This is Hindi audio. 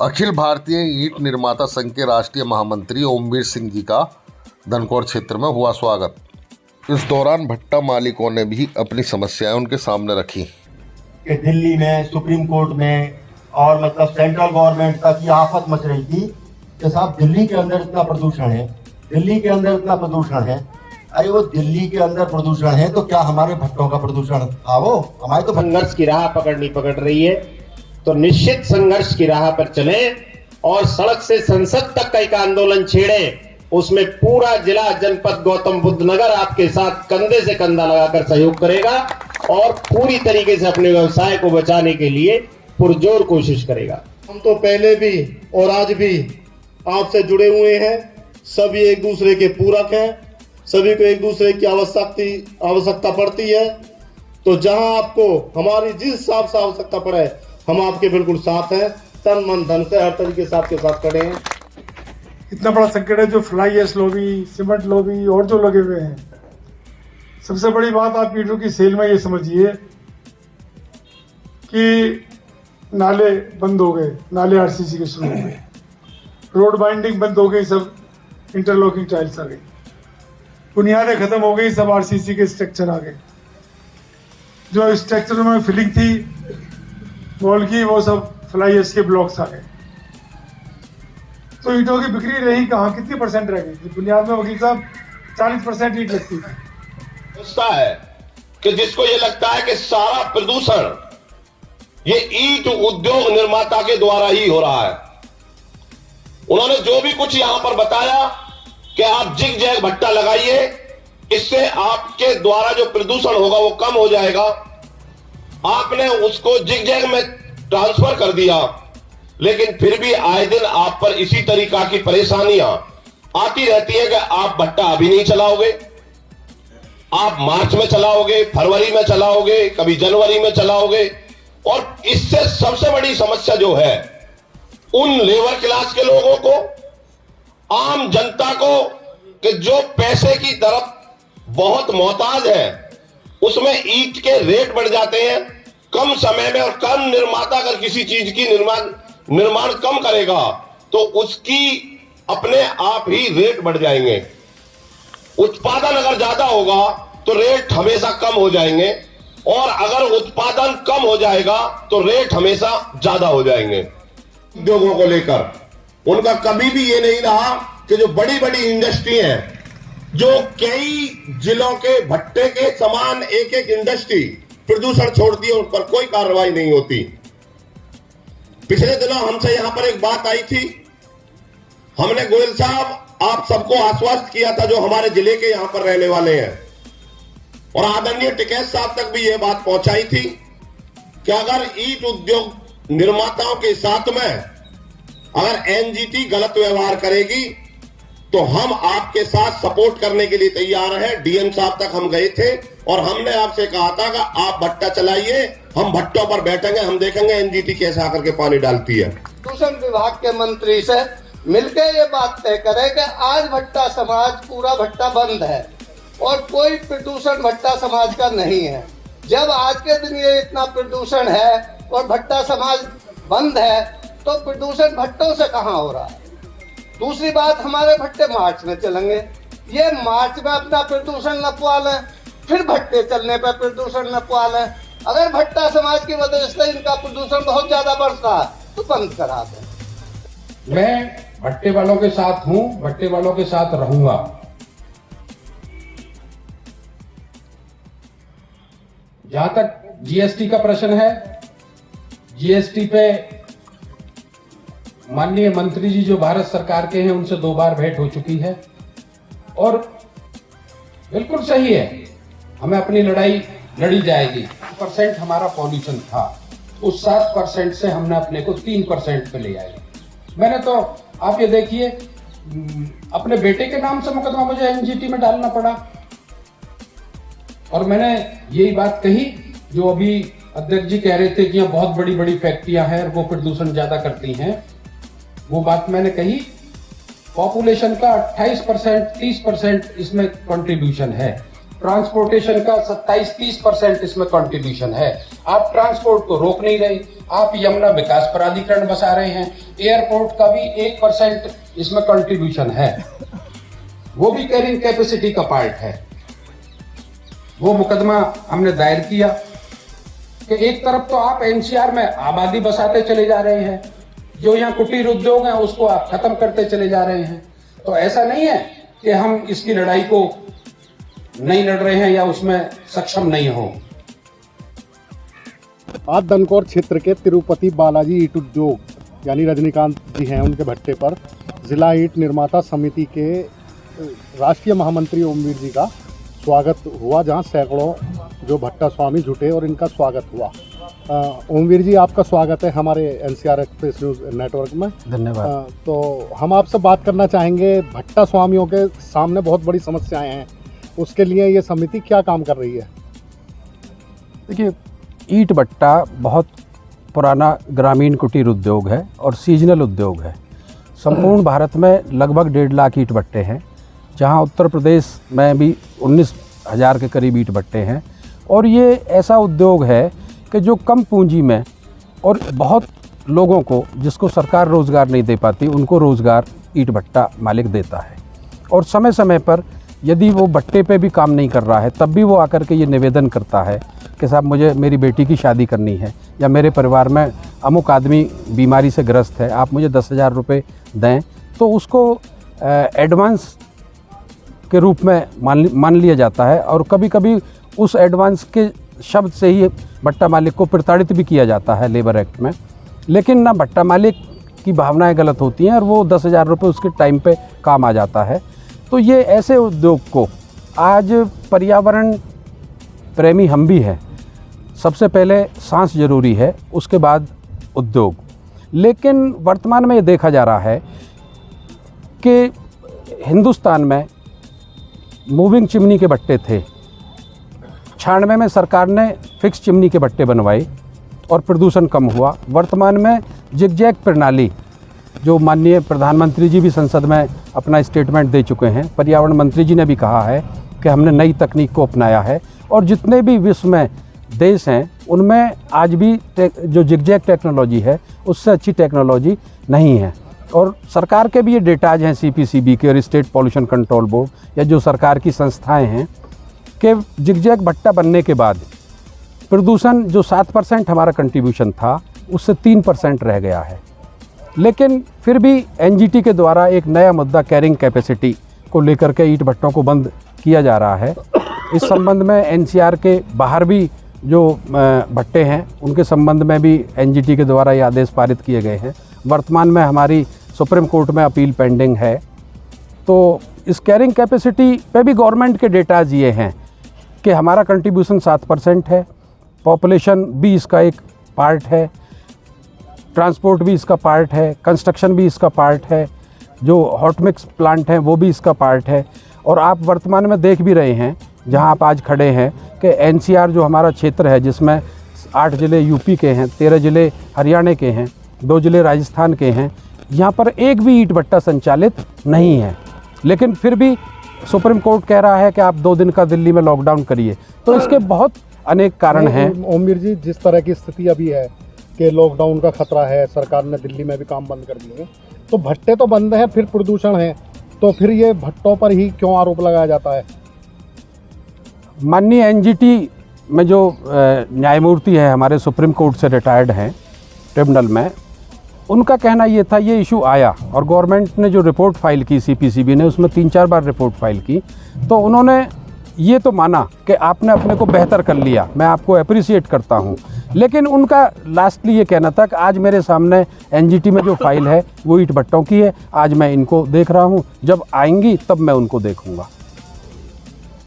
अखिल भारतीय ईंट निर्माता संघ के राष्ट्रीय महामंत्री ओमवीर सिंह जी का धनकौर क्षेत्र में हुआ स्वागत। इस दौरान भट्टा मालिकों ने भी अपनी समस्याएं उनके सामने रखी कि दिल्ली में सुप्रीम कोर्ट में और मतलब सेंट्रल गवर्नमेंट तक ये आफत मच रही थी कि साहब दिल्ली के अंदर इतना प्रदूषण है, दिल्ली के अंदर इतना प्रदूषण है। अरे वो दिल्ली के अंदर प्रदूषण है तो क्या हमारे भट्टों का प्रदूषण था? वो हमारे तो संघर्ष की राह पकड़ रही है, तो निश्चित संघर्ष की राह पर चले और सड़क से संसद तक का एक आंदोलन छेड़े। उसमें पूरा जिला जनपद गौतम बुद्ध नगर आपके साथ कंधे से कंधा लगाकर सहयोग करेगा और पूरी तरीके से अपने व्यवसाय को बचाने के लिए पुरजोर कोशिश करेगा। हम तो पहले भी और आज भी आपसे जुड़े हुए हैं, सभी एक दूसरे के पूरक हैं, सभी को एक दूसरे की आवश्यकता पड़ती है। तो जहां आपको हमारी जिस हिसाब से आवश्यकता पड़े हम आपके बिल्कुल साथ हैं, तन मन धन से हर तरीके से आपके साथ खड़े हैं। इतना बड़ा संकट है जो fly ash lobby, cement lobby और जो लगे हुए हैं। सबसे बड़ी बात आप ईंटों की सेल में ये समझिए कि नाले बंद हो गए, नाले आरसीसी के शुरू हो गए, रोड बाइंडिंग बंद हो गई, सब इंटरलॉकिंग टाइल्स आ गई, बुनियादें खत्म हो गई, सब आरसीसी के स्ट्रक्चर आ गए। जो स्ट्रक्चर में फिलिंग थी वॉल की वो सब फ्लाई एश के ब्लॉक्स आ गए। तो ईंटों की बिक्री रही कहाँ, कितनी परसेंट रह गई? बुनियाद में वकील साहब 40% ईंट लगती थी। सोचता है कि जिसको ये लगता है कि सारा प्रदूषण ये ईंट उद्योग निर्माता के द्वारा ही हो रहा है। उन्होंने जो भी कुछ यहां पर बताया कि आप जिग जैग भट्टा लगाइए, इससे आपके द्वारा जो प्रदूषण होगा वो कम हो जाएगा। आपने उसको जिग जैग में ट्रांसफर कर दिया, लेकिन फिर भी आए दिन आप पर इसी तरीका की परेशानियां आती रहती है कि आप भट्टा अभी नहीं चलाओगे, आप मार्च में चलाओगे, फरवरी में चलाओगे, कभी जनवरी में चलाओगे। और इससे सबसे बड़ी समस्या जो है उन लेबर क्लास के लोगों को, आम जनता को, कि जो पैसे की तरफ बहुत मोहताज है, उसमें ईंट के रेट बढ़ जाते हैं कम समय में। और कम निर्माता अगर किसी चीज की निर्माण कम करेगा तो उसकी अपने आप ही रेट बढ़ जाएंगे। उत्पादन अगर ज्यादा होगा तो रेट हमेशा कम हो जाएंगे, और अगर उत्पादन कम हो जाएगा तो रेट हमेशा ज्यादा हो जाएंगे। उद्योगों को लेकर उनका कभी भी ये नहीं रहा कि जो बड़ी बड़ी इंडस्ट्री हैं, जो कई जिलों के भट्टे के समान एक एक इंडस्ट्री प्रदूषण छोड़ती है, उन पर कोई कार्रवाई नहीं होती। पिछले दिनों हमसे यहां पर एक बात आई थी, हमने गोयल साहब आप सबको आश्वस्त किया था जो हमारे जिले के यहां पर रहने वाले हैं, और आदरणीय टिकैत साहब तक भी यह बात पहुंचाई थी कि अगर ईंट उद्योग निर्माताओं के साथ में अगर एनजीटी गलत व्यवहार करेगी तो हम आपके साथ सपोर्ट करने के लिए तैयार हैं। डीएम साहब तक हम गए थे और हमने आपसे कहा था कि आप भट्टा चलाइए, हम भट्टों पर बैठेंगे, हम देखेंगे एनजीटी कैसे आकर के पानी डालती है। प्रदूषण विभाग के मंत्री से मिलकर ये बात तय करे कि आज भट्टा समाज पूरा भट्टा बंद है और कोई प्रदूषण भट्टा समाज का नहीं है। जब आज के दिन ये इतना प्रदूषण है और भट्टा समाज बंद है तो प्रदूषण भट्टों से कहाँ हो रहा है? दूसरी बात, हमारे भट्टे मार्च में चलेंगे, ये मार्च में अपना प्रदूषण नपवा लें, फिर भट्टे चलने पर प्रदूषण नपवा लें। अगर भट्टा समाज की वजह से इनका प्रदूषण बहुत ज्यादा बढ़ता है तो बंद करा दें। मैं भट्टे वालों के साथ हूं, भट्टे वालों के साथ रहूंगा। जहां तक जीएसटी का प्रश्न है, जीएसटी पे माननीय मंत्री जी जो भारत सरकार के हैं उनसे 2 बार भेंट हो चुकी है और बिल्कुल सही है, हमें अपनी लड़ाई लड़ी जाएगी। 7% हमारा पॉल्यूशन था, उस 7% से हमने अपने को 3% पे ले आए। मैंने तो आप ये देखिए अपने बेटे के नाम से मुकदमा मुझे एनजीटी में डालना पड़ा, और मैंने यही बात कही जो अभी अध्यक्ष जी कह रहे थे कि यहाँ बहुत बड़ी बड़ी फैक्ट्रियां हैं और वो प्रदूषण ज्यादा करती हैं। वो बात मैंने कही, पॉपुलेशन का 28%, 30% इसमें कंट्रीब्यूशन है। ट्रांसपोर्टेशन का 27-30% इसमें कंट्रीब्यूशन है। आप ट्रांसपोर्ट को रोक नहीं रहे, आप यमुना विकास प्राधिकरण बसा रहे हैं, एयरपोर्ट का भी 1% इसमें कंट्रीब्यूशन है, वो भी कैरिंग कैपेसिटी का पार्ट है। वो मुकदमा हमने दायर किया कि एक तरफ तो आप एनसीआर में आबादी बसाते चले जा रहे हैं, जो यहाँ कुटीर उद्योग हैं उसको आप खत्म करते चले जा रहे हैं। तो ऐसा नहीं है कि हम इसकी लड़ाई को नहीं लड़ रहे हैं या उसमें सक्षम नहीं हो। आज दनकौर क्षेत्र के तिरुपति बालाजी ईट उद्योग यानी रजनीकांत जी हैं, उनके भट्टे पर जिला ईट निर्माता समिति के राष्ट्रीय महामंत्री ओमवीर जी का स्वागत हुआ, जहां सैकड़ों जो भट्टा स्वामी जुटे और इनका स्वागत हुआ। ओमवीर जी, आपका स्वागत है हमारे एनसीआर एक्सप्रेस न्यूज़ नेटवर्क में। धन्यवाद। तो हम आपसे बात करना चाहेंगे, भट्टा स्वामियों के सामने बहुत बड़ी समस्याएं हैं, उसके लिए ये समिति क्या काम कर रही है? देखिए, ईंट भट्टा बहुत पुराना ग्रामीण कुटीर उद्योग है और सीजनल उद्योग है। संपूर्ण भारत में लगभग 1.5 लाख ईंट भट्टे हैं, जहां उत्तर प्रदेश में भी 19,000 के करीब ईंट भट्टे हैं। और ये ऐसा उद्योग है कि जो कम पूंजी में और बहुत लोगों को, जिसको सरकार रोज़गार नहीं दे पाती, उनको रोज़गार ईंट भट्टा मालिक देता है। और समय समय पर यदि वो भट्टे पे भी काम नहीं कर रहा है, तब भी वो आकर के ये निवेदन करता है कि साहब मुझे मेरी बेटी की शादी करनी है, या मेरे परिवार में अमुक आदमी बीमारी से ग्रस्त है, आप मुझे 10,000 रुपये दें, तो उसको एडवांस के रूप में मान लिया जाता है। और कभी कभी उस एडवांस के शब्द से ही भट्टा मालिक को प्रताड़ित भी किया जाता है लेबर एक्ट में। लेकिन ना भट्टा मालिक की भावनाएं गलत होती हैं और वो 10,000 रुपये उसके टाइम पे काम आ जाता है। तो ये ऐसे उद्योग को, आज पर्यावरण प्रेमी हम भी हैं, सबसे पहले सांस जरूरी है, उसके बाद उद्योग। लेकिन वर्तमान में ये देखा जा रहा है कि हिंदुस्तान में मूविंग चिमनी के भट्टे थे, 96 में सरकार ने फिक्स चिमनी के भट्टे बनवाए और प्रदूषण कम हुआ। वर्तमान में जिगजैग प्रणाली, जो माननीय प्रधानमंत्री जी भी संसद में अपना स्टेटमेंट दे चुके हैं, पर्यावरण मंत्री जी ने भी कहा है कि हमने नई तकनीक को अपनाया है। और जितने भी विश्व में देश हैं उनमें आज भी जो जिगजैग टेक्नोलॉजी है उससे अच्छी टेक्नोलॉजी नहीं है। और सरकार के भी ये डेटाज हैं, CPCB के और स्टेट पॉल्यूशन कंट्रोल बोर्ड या जो सरकार की संस्थाएं हैं, कि जिगजैग भट्टा बनने के बाद प्रदूषण जो 7% हमारा कंट्रीब्यूशन था उससे 3% रह गया है। लेकिन फिर भी NGT के द्वारा एक नया मुद्दा कैरिंग कैपेसिटी को लेकर के ईंट भट्टों को बंद किया जा रहा है। इस संबंध में NCR के बाहर भी जो भट्टे हैं उनके संबंध में भी NGT के द्वारा ये आदेश पारित किए गए हैं। वर्तमान में हमारी सुप्रीम कोर्ट में अपील पेंडिंग है। तो इस कैरिंग कैपेसिटी पे भी गवर्नमेंट के डेटाज ये हैं कि हमारा कंट्रीब्यूशन 7% है, पॉपुलेशन भी इसका एक पार्ट है, ट्रांसपोर्ट भी इसका पार्ट है, कंस्ट्रक्शन भी इसका पार्ट है, जो हॉट मिक्स प्लांट हैं वो भी इसका पार्ट है। और आप वर्तमान में देख भी रहे हैं, जहां आप आज खड़े हैं, कि NCR जो हमारा क्षेत्र है, जिसमें 8 ज़िले यूपी के हैं, 13 ज़िले हरियाणा के हैं, 2 ज़िले राजस्थान के हैं, यहाँ पर एक भी ईंट भट्टा संचालित नहीं है। लेकिन फिर भी सुप्रीम कोर्ट कह रहा है कि आप 2 दिन का दिल्ली में लॉकडाउन करिए। तो इसके बहुत अनेक कारण हैं। ओमवीर जी, जिस तरह की स्थिति अभी है कि लॉकडाउन का खतरा है, सरकार ने दिल्ली में भी काम बंद कर दिए, तो भट्टे तो बंद हैं, फिर प्रदूषण है, तो फिर ये भट्टों पर ही क्यों आरोप लगाया जाता है? माननीय NGT में जो न्यायमूर्ति हैं, हमारे सुप्रीम कोर्ट से रिटायर्ड हैं ट्रिब्यूनल में, उनका कहना ये था, ये इशू आया और गवर्नमेंट ने जो रिपोर्ट फाइल की, CPCB ने, उसमें 3-4 बार रिपोर्ट फाइल की, तो उन्होंने ये तो माना कि आपने अपने को बेहतर कर लिया, मैं आपको अप्रिशिएट करता हूँ। लेकिन उनका लास्टली ये कहना था कि आज मेरे सामने NGT में जो फाइल है वो ईंट भट्टों की है, आज मैं इनको देख रहा हूँ, जब आएंगी तब मैं उनको देखूँगा।